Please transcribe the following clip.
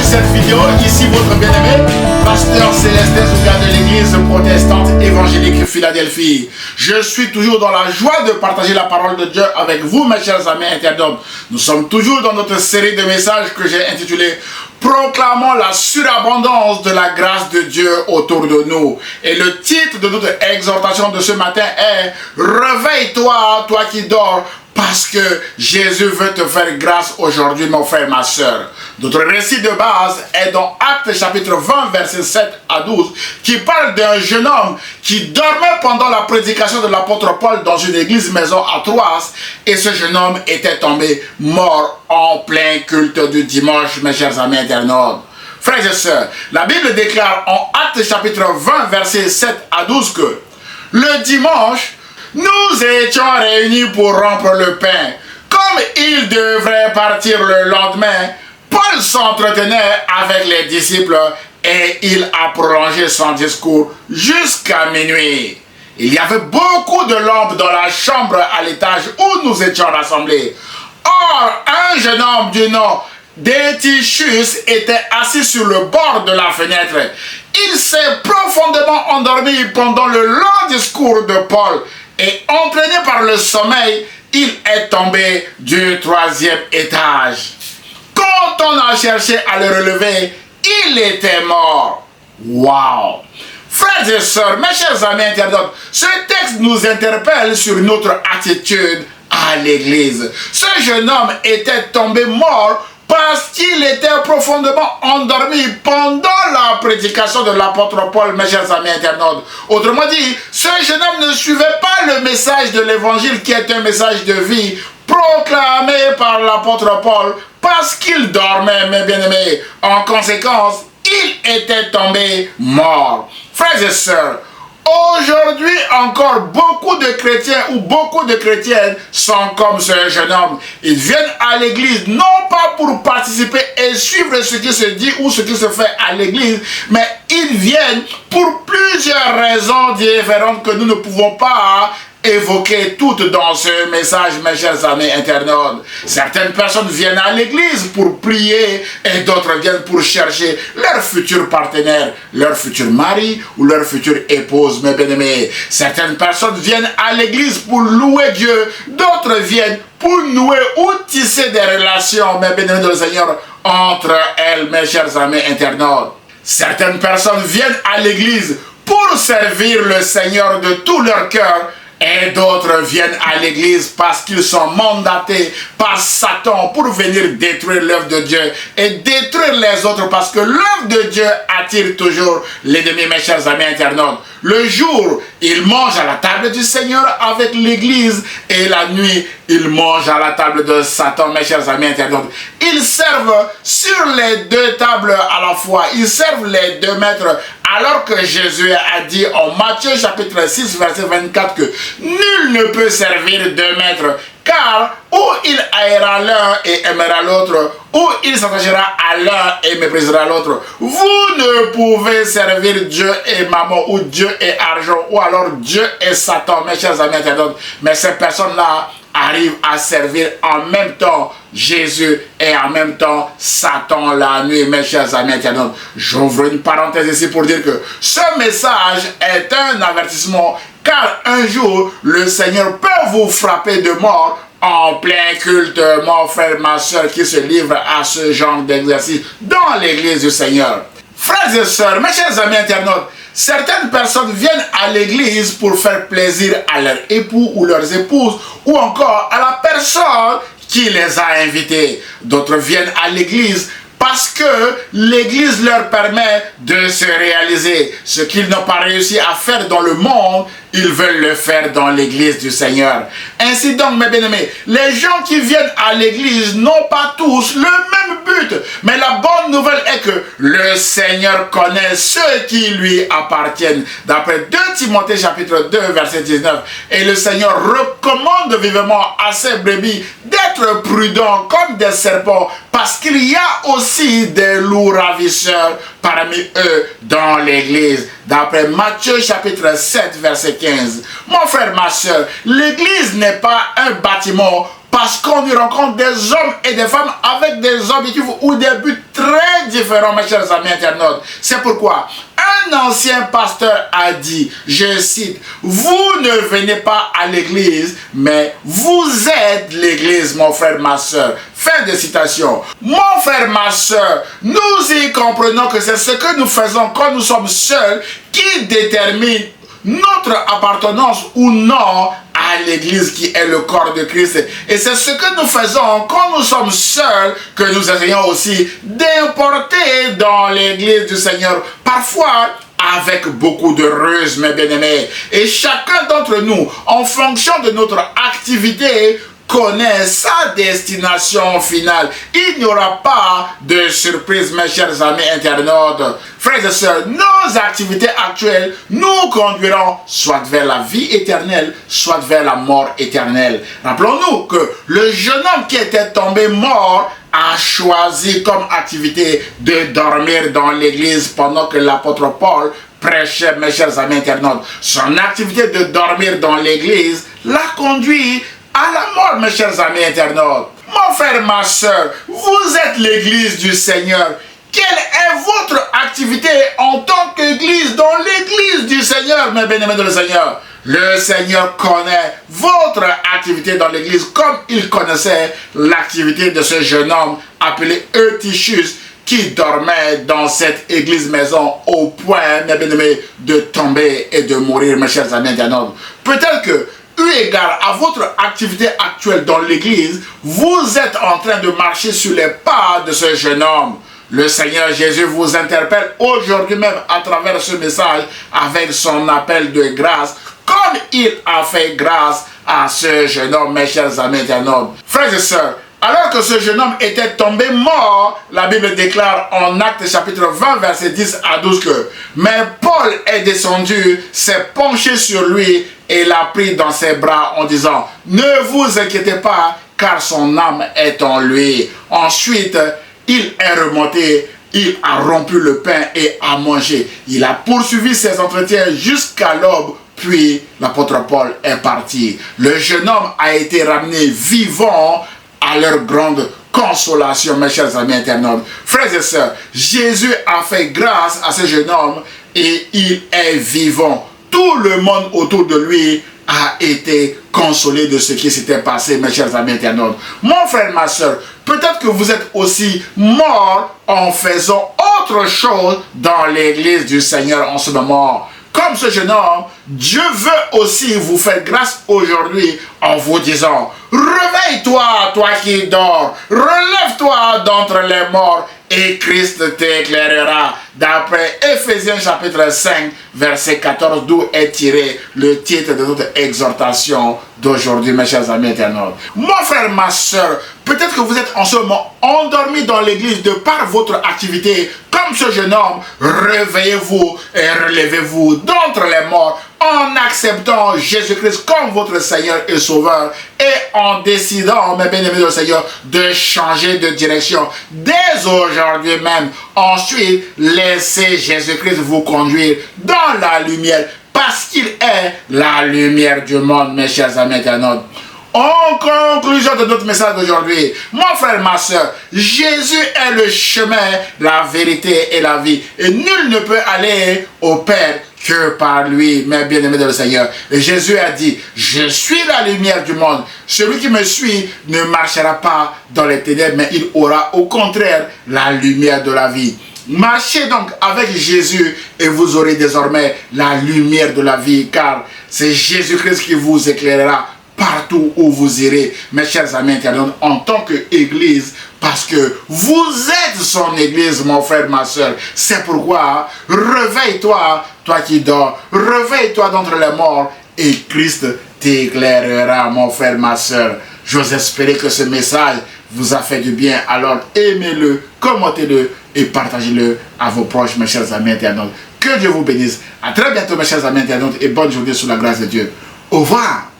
cette vidéo. Ici votre bien-aimé, pasteur Célestin Zouga de l'église protestante évangélique Philadelphie. Je suis toujours dans la joie de partager la parole de Dieu avec vous, mes chers amis internautes. Nous sommes toujours dans notre série de messages que j'ai intitulé Proclamons la surabondance de la grâce de Dieu autour de nous. Et le titre de notre exhortation de ce matin est Réveille-toi, toi qui dors, parce que Jésus veut te faire grâce aujourd'hui, mon frère, ma soeur. Notre récit de base est dans Actes chapitre 20, versets 7 à 12, qui parle d'un jeune homme qui dormait pendant la prédication de l'apôtre Paul dans une église maison à Troas, et ce jeune homme était tombé mort en plein culte du dimanche, mes chers amis internautes. Frères et sœurs, la Bible déclare en Actes chapitre 20, versets 7 à 12 que le dimanche, nous étions réunis pour rompre le pain. Comme il devrait partir le lendemain, Paul s'entretenait avec les disciples et il a prolongé son discours jusqu'à minuit. Il y avait beaucoup de lampes dans la chambre à l'étage où nous étions rassemblés. Or, un jeune homme du nom d'Étichus était assis sur le bord de la fenêtre. Il s'est profondément endormi pendant le long discours de Paul. Et entraîné par le sommeil, il est tombé du 3e étage. Quand on a cherché à le relever, il était mort. Waouh! Frères et sœurs, mes chers amis internautes, ce texte nous interpelle sur notre attitude à l'église. Ce jeune homme était tombé mort parce qu'il était profondément endormi pendant la prédication de l'apôtre Paul, mes chers amis internautes. Autrement dit, ce jeune homme ne suivait pas le message de l'évangile qui est un message de vie proclamé par l'apôtre Paul parce qu'il dormait, mes bien-aimés. En conséquence, il était tombé mort. Frères et sœurs, aujourd'hui encore, beaucoup de chrétiens ou beaucoup de chrétiennes sont comme ce jeune homme. Ils viennent à l'église non pas pour participer et suivre ce qui se dit ou ce qui se fait à l'église, mais ils viennent pour plusieurs raisons différentes que nous ne pouvons pas évoquer toutes dans ce message, mes chers amis internautes. Certaines personnes viennent à l'église pour prier et d'autres viennent pour chercher leur futur partenaire, leur futur mari ou leur future épouse, mes bien-aimés. Certaines personnes viennent à l'église pour louer Dieu, d'autres viennent pour nouer ou tisser des relations, mes bien-aimés de le Seigneur, entre elles, mes chers amis internautes. Certaines personnes viennent à l'église pour servir le Seigneur de tout leur cœur, et d'autres viennent à l'église parce qu'ils sont mandatés par Satan pour venir détruire l'œuvre de Dieu et détruire les autres parce que l'œuvre de Dieu attire toujours l'ennemi, mes chers amis internautes. Le jour, ils mangent à la table du Seigneur avec l'église et la nuit, ils mangent à la table de Satan, mes chers amis internautes. Ils servent sur les deux tables à la fois. Ils servent les deux maîtres. Alors que Jésus a dit en Matthieu chapitre 6 verset 24 que nul ne peut servir deux maîtres, car ou il haïra l'un et aimera l'autre, ou il s'attachera à l'un et méprisera l'autre. Vous ne pouvez servir Dieu et maman, ou Dieu et argent, ou alors Dieu et Satan, mes chers amis internautes. Mais ces personnes-là arrivent à servir en même temps Jésus et en même temps Satan la nuit, mes chers amis internautes. J'ouvre une parenthèse ici pour dire que ce message est un avertissement, car un jour le Seigneur peut vous frapper de mort en plein culte, mon frère, ma soeur, qui se livre à ce genre d'exercice dans l'église du Seigneur. Frères et sœurs, mes chers amis internautes, certaines personnes viennent à l'église pour faire plaisir à leur époux ou leurs épouses, ou encore à la personne qui les a invités. D'autres viennent à l'église parce que l'église leur permet de se réaliser. Ce qu'ils n'ont pas réussi à faire dans le monde, ils veulent le faire dans l'église du Seigneur. Ainsi donc, mes bien-aimés, les gens qui viennent à l'église n'ont pas tous le même but. Mais la bonne nouvelle est que le Seigneur connaît ceux qui lui appartiennent. D'après 2 Timothée chapitre 2 verset 19. Et le Seigneur recommande vivement à ses brebis d'être prudents comme des serpents, parce qu'il y a aussi des loups ravisseurs parmi eux dans l'église. D'après Matthieu chapitre 7 verset 15. Mon frère, ma soeur, l'église n'est pas un bâtiment Parce qu'on y rencontre des hommes et des femmes avec des objectifs ou des buts très différents, mes chers amis internautes. C'est pourquoi un ancien pasteur a dit, je cite, « Vous ne venez pas à l'église, mais vous êtes l'église, mon frère, ma soeur. » Fin de citation. Mon frère, ma soeur, nous y comprenons que c'est ce que nous faisons quand nous sommes seuls qui détermine notre appartenance ou non à l'église qui est le corps de Christ. Et c'est ce que nous faisons quand nous sommes seuls que nous essayons aussi d'importer dans l'église du Seigneur. Parfois, avec beaucoup de ruse, mes bien-aimés. Et chacun d'entre nous, en fonction de notre activité, connaît sa destination finale. Il n'y aura pas de surprise, mes chers amis internautes. Frères et sœurs, nos activités actuelles nous conduiront soit vers la vie éternelle, soit vers la mort éternelle. Rappelons-nous que le jeune homme qui était tombé mort a choisi comme activité de dormir dans l'église pendant que l'apôtre Paul prêchait, mes chers amis internautes. Son activité de dormir dans l'église l'a conduit à la mort, mes chers amis internautes. Mon frère, ma soeur, vous êtes l'église du Seigneur. Quelle est votre activité en tant qu'église dans l'église du Seigneur, mes bien-aimés de le Seigneur? Le Seigneur connaît votre activité dans l'église comme il connaissait l'activité de ce jeune homme appelé Eutychus qui dormait dans cette église maison au point, mes bien-aimés, de tomber et de mourir, mes chers amis internautes. Peut-être que eu égard à votre activité actuelle dans l'église, vous êtes en train de marcher sur les pas de ce jeune homme. Le Seigneur Jésus vous interpelle aujourd'hui même à travers ce message avec son appel de grâce, comme il a fait grâce à ce jeune homme, mes chers amis internautes. Frères et sœurs, alors que ce jeune homme était tombé mort, la Bible déclare en Actes chapitre 20, versets 10 à 12 que « Mais Paul est descendu, s'est penché sur lui et l'a pris dans ses bras en disant « Ne vous inquiétez pas, car son âme est en lui. » Ensuite, il est remonté, il a rompu le pain et a mangé. Il a poursuivi ses entretiens jusqu'à l'aube, puis l'apôtre Paul est parti. Le jeune homme a été ramené vivant à leur grande consolation, mes chers amis internautes. Frères et sœurs, Jésus a fait grâce à ce jeune homme et il est vivant. Tout le monde autour de lui a été consolé de ce qui s'était passé, mes chers amis internautes. Mon frère, ma soeur, peut-être que vous êtes aussi mort en faisant autre chose dans l'église du Seigneur en ce moment. Comme ce jeune homme, Dieu veut aussi vous faire grâce aujourd'hui en vous disant « Réveille-toi, toi qui dors, relève-toi d'entre les morts et Christ t'éclairera. » D'après Éphésiens chapitre 5, verset 14, d'où est tiré le titre de notre exhortation d'aujourd'hui, mes chers amis internautes. Mon frère, ma soeur, peut-être que vous êtes en ce moment endormi dans l'église de par votre activité. Comme ce jeune homme, réveillez-vous et relevez-vous d'entre les morts en acceptant Jésus-Christ comme votre Seigneur et Sauveur et en décidant, mes bien-aimés du Seigneur, de changer de direction dès aujourd'hui même. Ensuite, laissez Jésus-Christ vous conduire dans la lumière parce qu'il est la lumière du monde, mes chers amis internautes. En conclusion de notre message d'aujourd'hui, mon frère, ma soeur, Jésus est le chemin, la vérité et la vie. Et nul ne peut aller au Père que par lui, mes bien-aimés de le Seigneur. Et Jésus a dit, je suis la lumière du monde. Celui qui me suit ne marchera pas dans les ténèbres, mais il aura au contraire la lumière de la vie. Marchez donc avec Jésus et vous aurez désormais la lumière de la vie, car c'est Jésus-Christ qui vous éclairera partout où vous irez, mes chers amis internautes, en tant qu'Église, parce que vous êtes son Église, mon frère, ma soeur. C'est pourquoi, réveille-toi, toi qui dors, réveille-toi d'entre les morts, et Christ t'éclairera, mon frère, ma soeur. J'ose espérer que ce message vous a fait du bien, alors aimez-le, commentez-le et partagez-le à vos proches, mes chers amis internautes. Que Dieu vous bénisse. À très bientôt, mes chers amis internautes, et bonne journée sous la grâce de Dieu. Au revoir.